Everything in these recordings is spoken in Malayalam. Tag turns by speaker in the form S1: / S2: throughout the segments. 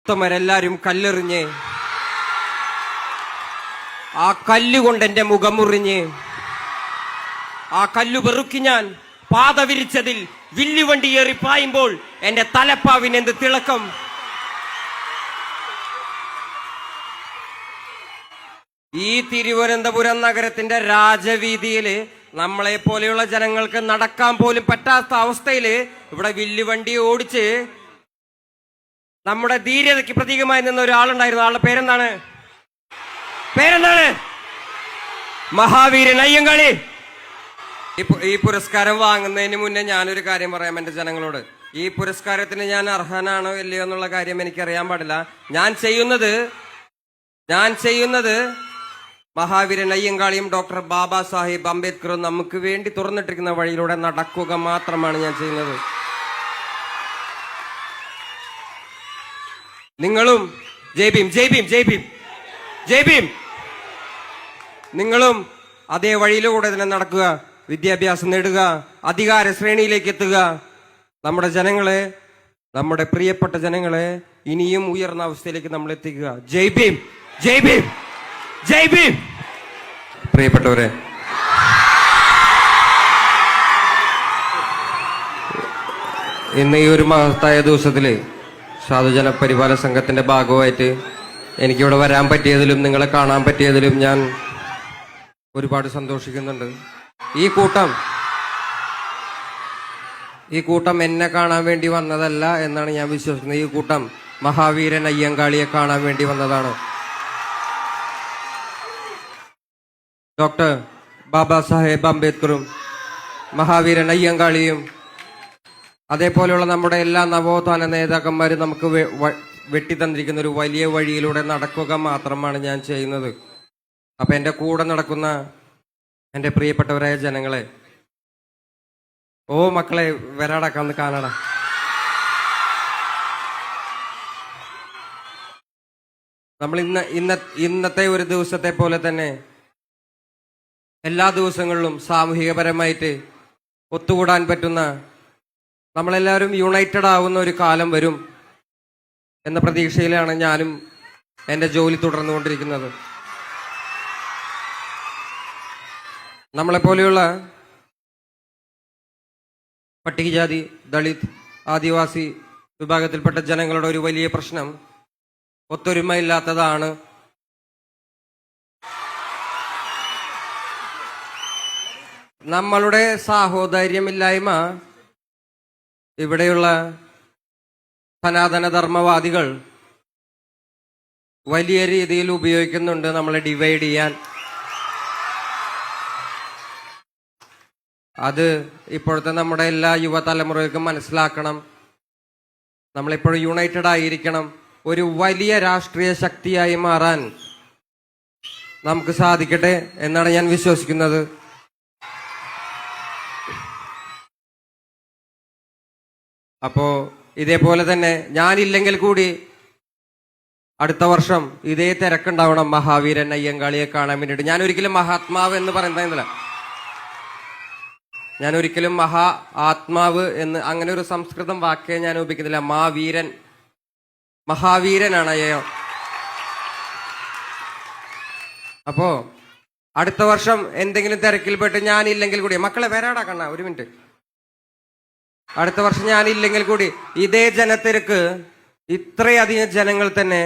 S1: ഉത്തമരെല്ലാരും കല്ലെറിഞ്ഞ് ആ കല്ലുകൊണ്ട് എന്റെ മുഖം മുറിഞ്ഞ് ആ കല്ലു പെറുക്കി ഞാൻ പാത വിരിച്ചതിൽ വില്ലുവണ്ടി ഏറി പായുമ്പോൾ എന്റെ തലപ്പാവിന് എന്ത് തിളക്കം. ഈ തിരുവനന്തപുരം നഗരത്തിന്റെ രാജവീതിയില് നമ്മളെ പോലെയുള്ള ജനങ്ങൾക്ക് നടക്കാൻ പോലും പറ്റാത്ത അവസ്ഥയില് ഇവിടെ വില്ലുവണ്ടി ഓടിച്ച് നമ്മുടെ ധീരതയ്ക്ക് പ്രതീകമായി നിന്ന ഒരാളുണ്ടായിരുന്നു. ആളുടെ പേരെന്താണ്? മഹാവീരൻ അയ്യങ്കാളി. ഈ പുരസ്കാരം വാങ്ങുന്നതിന് മുന്നേ ഞാനൊരു കാര്യം പറയാം എന്റെ ജനങ്ങളോട്. ഈ പുരസ്കാരത്തിന് ഞാൻ അർഹനാണോ ഇല്ലയോ എന്നുള്ള കാര്യം എനിക്കറിയാൻ പാടില്ല. ഞാൻ ചെയ്യുന്നത് മഹാവീരൻ അയ്യങ്കാളിയും ഡോക്ടർ ബാബാ സാഹിബ് അംബേദ്കറും നമുക്ക് വേണ്ടി തുറന്നിട്ടിരിക്കുന്ന വഴിയിലൂടെ നടക്കുക മാത്രമാണ് ഞാൻ ചെയ്യുന്നത്. നിങ്ങളും ജയ് ഭീം ജയ് ഭീം ജയ് ഭീം ജയ് ഭീം, നിങ്ങളും അതേ വഴിയിലൂടെ തന്നെ നടക്കുക, വിദ്യാഭ്യാസം നേടുക, അധികാര ശ്രേണിയിലേക്ക് എത്തുക. നമ്മുടെ ജനങ്ങളെ, നമ്മുടെ പ്രിയപ്പെട്ട ജനങ്ങളെ ഇനിയും ഉയർന്ന അവസ്ഥയിലേക്ക് നമ്മൾ എത്തിക്കുക. ജയ് ഭീം ജയ് ഭീം ജയ് ഭീം. പ്രിയപ്പെട്ടവരെ, ഇന്ന് ഈ ഒരു മഹത്തായ ദിവസത്തില് സാധുജന പരിപാലന സംഘത്തിന്റെ ഭാഗമായിട്ട് എനിക്കിവിടെ വരാൻ പറ്റിയതിലും നിങ്ങളെ കാണാൻ പറ്റിയതിലും ഞാൻ ഒരുപാട് സന്തോഷിക്കുന്നുണ്ട്. ഈ കൂട്ടം എന്നെ കാണാൻ വേണ്ടി വന്നതല്ല എന്നാണ് ഞാൻ വിശ്വസിക്കുന്നത്. ഈ കൂട്ടം മഹാവീരൻ അയ്യങ്കാളിയെ കാണാൻ വേണ്ടി വന്നതാണ്. ഡോക്ടർ ബാബാ സാഹേബ് അംബേദ്കറും മഹാവീരൻ അയ്യങ്കാളിയും അതേപോലെയുള്ള നമ്മുടെ എല്ലാ നവോത്ഥാന നേതാക്കന്മാരും നമുക്ക് വെട്ടിത്തന്നിരിക്കുന്ന ഒരു വലിയ വഴിയിലൂടെ നടക്കുക മാത്രമാണ് ഞാൻ ചെയ്യുന്നത്. അപ്പൊ എന്റെ കൂടെ നടക്കുന്ന എന്റെ പ്രിയപ്പെട്ടവരായ ജനങ്ങളെ, ഓ മക്കളെ വരാടക്കാന്ന് കാണാടാ. നമ്മൾ ഇന്നത്തെ ഒരു ദിവസത്തെ പോലെ തന്നെ എല്ലാ ദിവസങ്ങളിലും സാമൂഹികപരമായിട്ട് ഒത്തുകൂടാൻ പറ്റുന്ന, നമ്മളെല്ലാവരും യുണൈറ്റഡ് ആവുന്ന ഒരു കാലം വരും എന്ന പ്രതീക്ഷയിലാണ് ഞാനും എൻ്റെ ജോലി തുടർന്നുകൊണ്ടിരിക്കുന്നത്. നമ്മളെപ്പോലെയുള്ള പട്ടികജാതി, ദളിത്, ആദിവാസി വിഭാഗത്തിൽപ്പെട്ട ജനങ്ങളുടെ ഒരു വലിയ പ്രശ്നം ഒത്തൊരുമയില്ലാത്തതാണ്. നമ്മളുടെ സാഹോദര്യമില്ലായ്മ ഇവിടെയുള്ള സനാതനധർമ്മവാദികൾ വലിയ രീതിയിൽ ഉപയോഗിക്കുന്നുണ്ട് നമ്മളെ ഡിവൈഡ് ചെയ്യാൻ. അത് ഇപ്പോഴത്തെ നമ്മുടെ എല്ലാ യുവതലമുറകൾക്കും മനസ്സിലാക്കണം. നമ്മളെപ്പോഴും യുണൈറ്റഡ് ആയിരിക്കണം. ഒരു വലിയ രാഷ്ട്രീയ ശക്തിയായി മാറാൻ നമുക്ക് സാധിക്കട്ടെ എന്നാണ് ഞാൻ വിശ്വസിക്കുന്നത്. അപ്പോ ഇതേപോലെ തന്നെ ഞാനില്ലെങ്കിൽ കൂടി അടുത്ത വർഷം ഇതേ തിരക്കുണ്ടാവണം മഹാവീരൻ അയ്യങ്കാളിയെ കാണാൻ വേണ്ടിയിട്ട്. ഞാൻ ഒരിക്കലും മഹാത്മാവ് എന്ന് പറയുന്നില്ല, ഞാൻ ഒരിക്കലും മഹാ ആത്മാവ് എന്ന് അങ്ങനെ ഒരു സംസ്കൃതം വാക്കേ ഞാൻ ഉപയോഗിക്കുന്നില്ല. മാവീരൻ, മഹാവീരനാണ് അയ്യോ. അപ്പോ അടുത്ത വർഷം എന്തെങ്കിലും തിരക്കിൽപ്പെട്ട് ഞാനില്ലെങ്കിൽ കൂടി, മക്കളെ വരാടാ കണ്ണ ഒരു മിനിറ്റ്, അടുത്ത വർഷം ഞാനില്ലെങ്കിൽ കൂടി ഇതേ ജനത്തിരക്ക്, ഇത്രയധികം ജനങ്ങൾ തന്നെ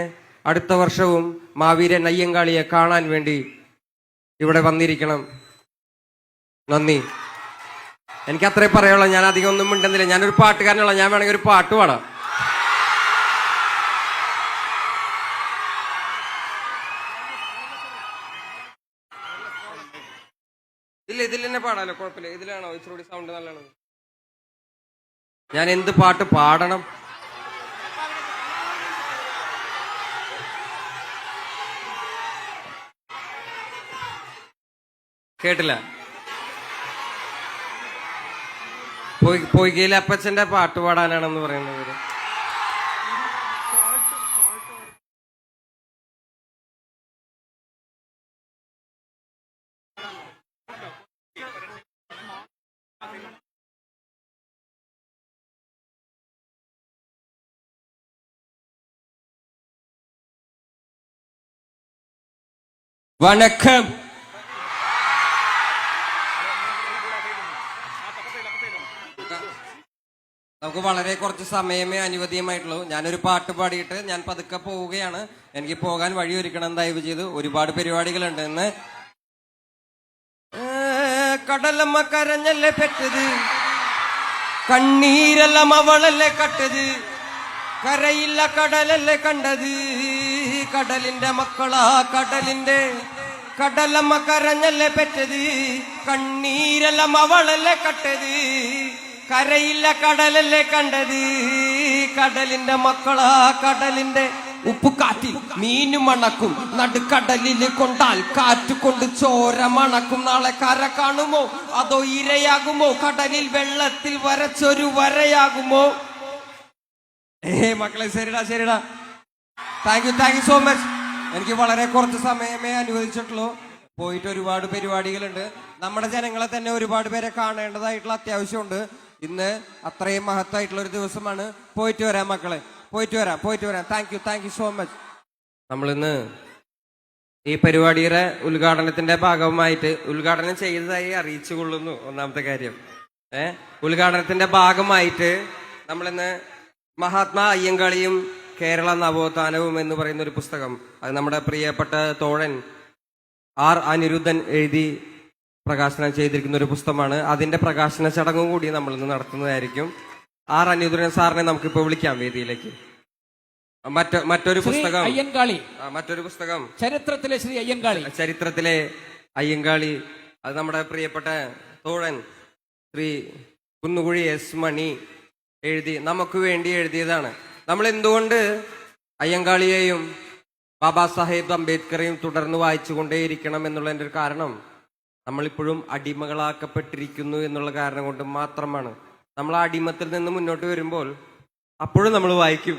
S1: അടുത്ത വർഷവും മാവീരൻ അയ്യങ്കാളിയെ കാണാൻ വേണ്ടി ഇവിടെ വന്നിരിക്കണം. നന്ദി. എനിക്ക് അത്രേ പറയുള്ളൂ. ഞാൻ അധികം ഒന്നും മിണ്ടുന്നില്ല. ഞാനൊരു പാട്ടുകാരനുള്ള, ഞാൻ വേണമെങ്കിൽ ഒരു പാട്ട് പാടാം. ഇല്ല, ഇതിൽ തന്നെ പാടാലോ, കുഴപ്പമില്ല. ഇതിലാണോ ഇച്ചിരി സൗണ്ട് നല്ലതാണ്? ഞാൻ എന്ത് പാട്ട് പാടണം? കേട്ടില്ല. പൊയ്കയിലെ അപ്പച്ചന്റെ പാട്ട് പാടാനാണെന്ന് പറയുന്നത്. വണക്കം. നമുക്ക് വളരെ കുറച്ച് സമയമേ അനുവദീയമായിട്ടുള്ളൂ. ഞാനൊരു പാട്ട് പാടിയിട്ട് ഞാൻ പതുക്കെ പോവുകയാണ്. എനിക്ക് പോകാൻ വഴിയൊരുക്കണം ദയവ് ചെയ്ത്. ഒരുപാട് പരിപാടികളുണ്ട് ഇന്ന്. കടലമ്മ കരഞ്ഞല്ലേ പെറ്റത്, കണ്ണീരെല്ലാം അവളല്ലേ കട്ടത്, കരയില്ല കടലല്ലേ കണ്ടത്, കടലിന്റെ മക്കളാ കടലിന്റെ. കടലമ്മ കരഞ്ഞല്ലേ പെറ്റത്, കണ്ണീരെല്ലാം അവളല്ലേ കട്ടത്, കരയില്ല കടലല്ലേ കണ്ടത്, കടലിന്റെ മക്കളാ കടലിന്റെ. ഉപ്പുകാറ്റിൽ മീനു മണക്കും, നടുക്കടലിൽ കൊണ്ടാൽ കാറ്റ് കൊണ്ട് ചോര മണക്കും. നാളെ കര കാണുമോ അതോ ഇരയാകുമോ, കടലിൽ വെള്ളത്തിൽ വരച്ചൊരു വരയാകുമോ? മക്കളെ ശരിടാ ശരിടാ. Thank you so much. എനിക്ക് വളരെ കുറച്ച് സമയമേ അനുവദിച്ചിട്ടുള്ളൂ. പോയിട്ട് ഒരുപാട് പരിപാടികളുണ്ട്. നമ്മുടെ ജനങ്ങളെ തന്നെ ഒരുപാട് പേരെ കാണേണ്ടതായിട്ടുള്ള അത്യാവശ്യമുണ്ട്. ഇന്ന് അത്രയും മഹത്തായിട്ടുള്ള ഒരു ദിവസമാണ്. പോയിട്ട് വരാം മക്കളെ, പോയിട്ട് വരാം. Thank you so much. നമ്മളിന്ന് ഈ പരിപാടിയുടെ ഉദ്ഘാടനത്തിന്റെ ഭാഗമായിട്ട് ഉദ്ഘാടനം ചെയ്തതായി അറിയിച്ചു കൊള്ളുന്നു. ഒന്നാമത്തെ കാര്യം, ഉദ്ഘാടനത്തിന്റെ ഭാഗമായിട്ട് നമ്മളിന്ന് മഹാത്മാ അയ്യങ്കാളിയും കേരള നവോത്ഥാനവും എന്ന് പറയുന്ന ഒരു പുസ്തകം, അത് നമ്മുടെ പ്രിയപ്പെട്ട തോഴൻ ആർ അനിരുദ്ധൻ എഴുതി പ്രകാശനം ചെയ്തിരിക്കുന്ന ഒരു പുസ്തകമാണ്. അതിന്റെ പ്രകാശന ചടങ്ങും കൂടി നമ്മൾ ഇന്ന് നടത്തുന്നതായിരിക്കും. ആർ അനിരുദ്ധൻ സാറിനെ നമുക്കിപ്പോ വിളിക്കാം വേദിയിലേക്ക്. മറ്റൊരു പുസ്തകം
S2: അയ്യങ്കാളി,
S1: മറ്റൊരു പുസ്തകം
S2: ചരിത്രത്തിലെ
S1: അയ്യങ്കാളി, അത് നമ്മുടെ പ്രിയപ്പെട്ട തോഴൻ ശ്രീ കുന്നുകുഴി എസ് മണി എഴുതി നമുക്ക് വേണ്ടി എഴുതിയതാണ്. നമ്മൾ എന്തുകൊണ്ട് അയ്യങ്കാളിയെയും ബാബാ സാഹേബ് അംബേദ്കറെയും തുടർന്ന് വായിച്ചുകൊണ്ടേയിരിക്കണം എന്നുള്ളതിന്റെ ഒരു കാരണം, നമ്മളിപ്പോഴും അടിമകളാക്കപ്പെട്ടിരിക്കുന്നു എന്നുള്ള കാരണം കൊണ്ട് മാത്രമാണ്. നമ്മൾ ആ അടിമത്തിൽ നിന്ന് മുന്നോട്ട് വരുമ്പോൾ അപ്പോഴും നമ്മൾ വായിക്കും.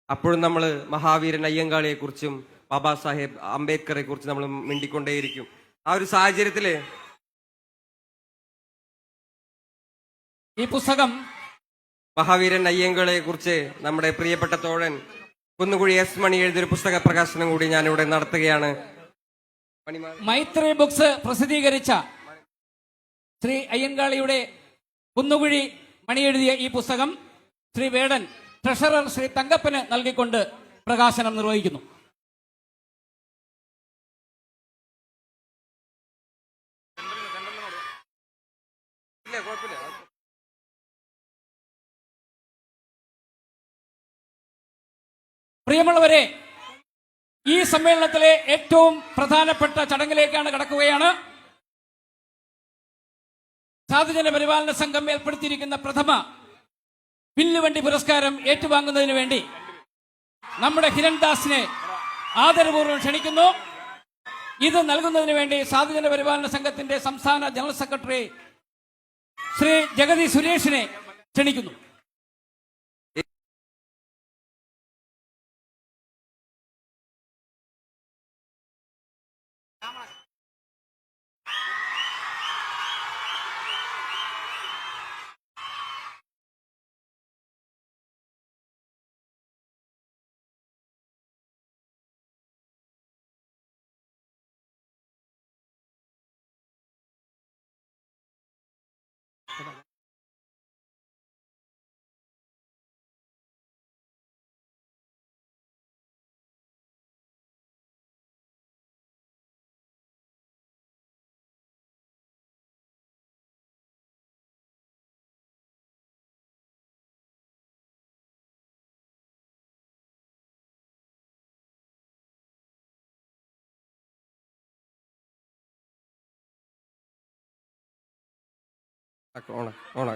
S1: അപ്പോഴും നമ്മൾ മഹാവീരൻ അയ്യങ്കാളിയെ കുറിച്ചും ബാബാ സാഹേബ് അംബേദ്കറെ കുറിച്ച് നമ്മൾ മിണ്ടിക്കൊണ്ടേയിരിക്കും. ആ ഒരു സാഹചര്യത്തില്
S2: ഈ പുസ്തകം
S1: മഹാവീരൻ അയ്യങ്കാളിയെ കുറിച്ച് നമ്മുടെ പ്രിയപ്പെട്ട തോഴൻ കുന്നുകുഴി എസ് മണി എഴുതിയൊരു പുസ്തക പ്രകാശനം കൂടി ഞാനിവിടെ നടത്തുകയാണ്.
S2: മൈത്രി ബുക്സ് പ്രസിദ്ധീകരിച്ച ശ്രീ അയ്യങ്കാളിയുടെ കുന്നുകുഴി മണി എഴുതിയ ഈ പുസ്തകം ശ്രീ വേടൻ ട്രഷറർ ശ്രീ തങ്കപ്പന് നൽകിക്കൊണ്ട് പ്രകാശനം നിർവഹിക്കുന്നു. പ്രിയമുള്ളവരെ, ഈ സമ്മേളനത്തിലെ ഏറ്റവും പ്രധാനപ്പെട്ട ചടങ്ങിലേക്കാണ് കടക്കുകയാണ്. സാധുജന പരിപാലന സംഘം ഏർപ്പെടുത്തിയിരിക്കുന്ന പ്രഥമ വില്ലുവണ്ടി പുരസ്കാരം ഏറ്റുവാങ്ങുന്നതിന് വേണ്ടി നമ്മുടെ ഹിരൺദാസിനെ ആദരപൂർവ്വം ക്ഷണിക്കുന്നു. ഇത് നൽകുന്നതിന് വേണ്ടി സാധുജന പരിപാലന സംഘത്തിന്റെ സംസ്ഥാന ജനറൽ സെക്രട്ടറി ശ്രീ ജഗതി സുരേഷിനെ ക്ഷണിക്കുന്നു.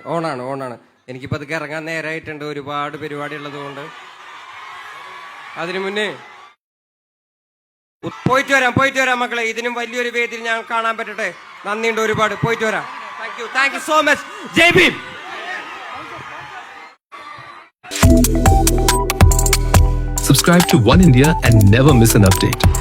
S1: ഓണാണ്. എനിക്കിപ്പോ അതൊക്കെ ഇറങ്ങാൻ നേരമായിട്ടുണ്ട്. ഒരുപാട് പരിപാടി ഉള്ളത് കൊണ്ട് അതിനു മുന്നേ പോയിട്ട് വരാം മക്കളെ. ഇതിനും വലിയൊരു വേദിയിൽ ഞാൻ കാണാൻ പറ്റട്ടെ. നന്ദിയുണ്ട് ഒരുപാട്. പോയിട്ട് വരാം. Thank you so much. Jai Bhim.
S3: Subscribe to One India and never miss an update.